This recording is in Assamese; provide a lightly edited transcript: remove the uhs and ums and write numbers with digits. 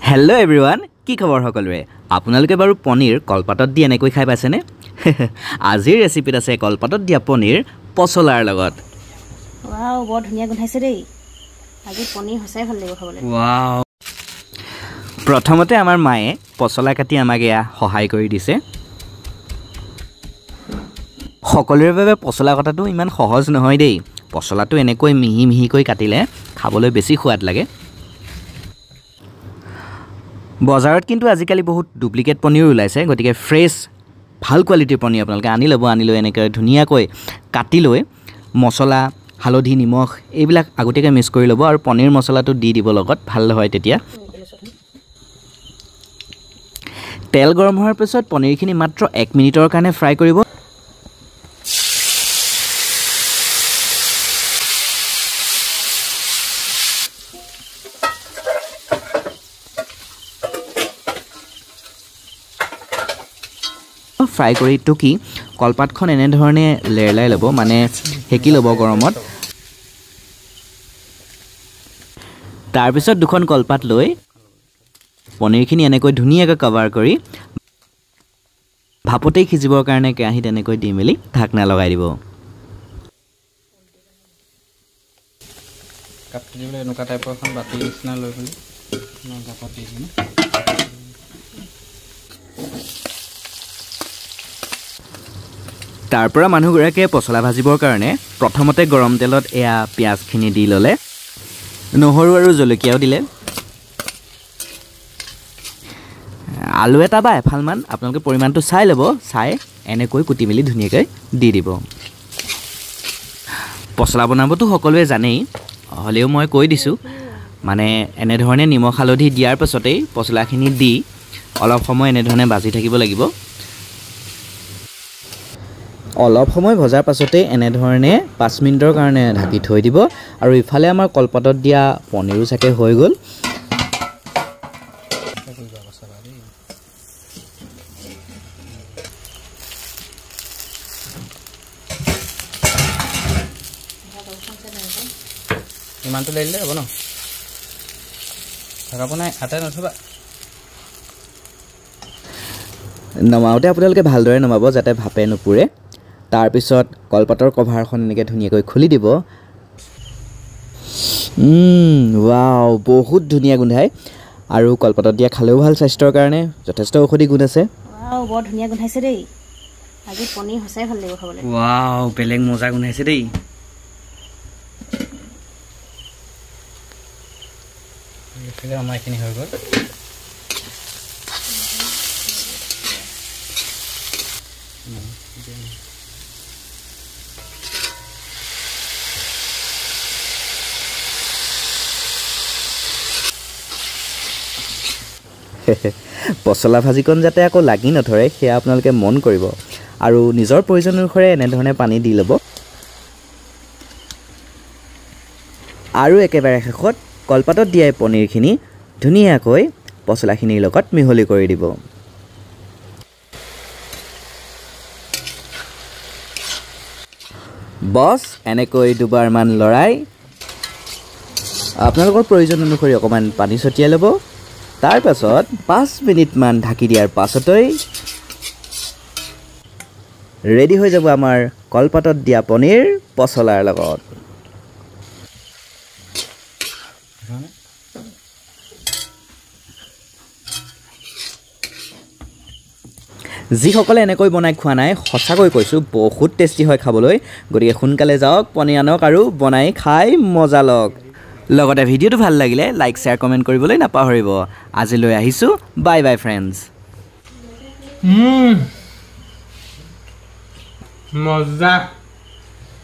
Hello everyone, কি খবৰ সকলোৰে আপোনালোকে বাৰু পনীৰ কলপাতত দি এনেকৈ খাই পাইছেনে আজিৰ ৰেচিপিত আছে কলপাতত দিয়া পনীৰ পছলাৰ লগত ওয়াও বহুত ধুনিয়া গুন্ধাইছে দেই আজি পনীৰ হসাই ভাল লাগিব খাবলৈ ওয়াও প্ৰথমতে আমাৰ মায়ে পছলা কাটি আমাক এয়া সহায় কৰি দিছে সকলোৰে বাবে পছলা কটাটো ইমান সহজ নহয় দেই পছলাটো এনেকৈ মিহি মিহিকৈ কাটিলে খাবলৈ বেছি সোৱাদ লাগে বজাৰত কিন্তু আজিকালি বহুত ডুপ্লিকেট পনীৰ ওলাইছে গতিকে ফ্ৰেছ ভাল কোৱালিটিৰ পনীৰ আপোনালোকে আনি লৈ এনেকৈ ধুনিয়াকৈ কাটি লৈ মছলা হালধি নিমখ এইবিলাক আগতীয়াকৈ মিক্স কৰি ল'ব আৰু পনীৰ মছলাটো দি দিব লগত ভাল হয় তেতিয়া তেল গৰম হোৱাৰ পিছত পনীৰখিনি মাত্ৰ 1 মিনিটৰ কাৰণে ফ্ৰাই কৰিব ফ্ৰাই কৰি টুকি কলপাতখন এনে ধৰণে লেৰলাই ল'ব মানে হেকি ল'ব গৰমত তাৰ পিছত দুখন কলপাত লৈ পনীৰখিনি এনেকৈ ধুনিয়াকৈ কভাৰ কৰি ভাপতেই সিজিবৰ কাৰণে কেৰাহীত এনেকৈ দি মেলি ঢাকনা লগাই দিব কাটি দিলে এনেকুৱা টাইপৰ এখন বাতি নিচিনা লৈ পেলাই ভাপত দি দিম তাৰ পৰা মানুহগৰাকীয়ে পছলা ভাজিবৰ কাৰণে প্ৰথমতে গৰম তেলত এয়া পিয়াজখিনি দি ল'লে নহৰু আৰু জলকীয়াও দিলে আলু এটা বা এফালমান আপোনালোকে পৰিমাণটো চাই ল'ব চাই এনেকৈ কুটি মেলি ধুনীয়াকৈ দি দিব পছলা বনাবতো সকলোৱে জানেই হ'লেও মই কৈ দিছোঁ মানে এনেধৰণে নিমখ হালধি দিয়াৰ পাছতেই পছলাখিনি দি অলপ সময় এনেধৰণে ভাজি থাকিব লাগিব অলপ সময় ভজাৰ পাছতে এনে ধৰণে 5 মিনিটৰ কাৰণে ঢাকি থৈ দিব আৰু ইফালে আমাৰ কলপাতত দিয়া পনীৰো চাকে হৈ গ'ল ইমানটো লৈ দিলে হ'ব ন ঢাকাব নাই আটাই নথবা নমাওঁতে আপোনালোকে ভালদৰে নমাব যাতে ভাপে নুপুৰে তাৰ পিছত কলপাতৰ কভাৰখন এনেকৈ ধুনীয়াকৈ খুলি দিব ওয়াও বহুত ধুনীয়া গোন্ধাই আৰু কলপাতত দিয়া খালেও ভাল স্বাস্থ্যৰ কাৰণে যথেষ্ট ঔষধি গুণ আছে ওয়াও বহুত ধুনিয়া গুন্ধাইছে দেই আজি পনীৰ হসাই ভাল লাগিব খাবলৈ ওয়াও বেলেগ মজা গোন্ধাইছে দেই এইফালে আমাৰ এইখিনি হৈ গ'ল পছলা ভাজিকণ যাতে আকৌ লাগি নধৰে সেয়া আপোনালোকে মন কৰিব আৰু নিজৰ প্ৰয়োজন অনুসৰি এনেধৰণে পানী দি ল'ব আৰু একেবাৰে শেষত কলপাতত দিয়া পনীৰখিনি ধুনীয়াকৈ পছলাখিনিৰ লগত মিহলি কৰি দিব বছ এনেকৈ দুবাৰমান লৰাই আপোনালোকৰ প্ৰয়োজন অনুসৰি অকণমান পানী ছটিয়াই ল'ব তাৰ পাছত 5 মিনিটমান ঢাকি দিয়াৰ পাছতই ৰেডি হৈ যাব আমাৰ কলপাতত দিয়া পনীৰ পছলাৰ লগত যিসকলে এনেকৈ বনাই খোৱা নাই সঁচাকৈ কৈছোঁ বহুত টেষ্টি হয় খাবলৈ গতিকে সোনকালে যাওক পনীৰ আনক আৰু বনাই খাই মজা লওক লগতে ভিডিঅ'টো ভাল লাগিলে লাইক শ্বেয়াৰ কমেণ্ট কৰিবলৈ নাপাহৰিব আজিলৈ আহিছোঁ বাই বাই ফ্ৰেণ্ডছ মজা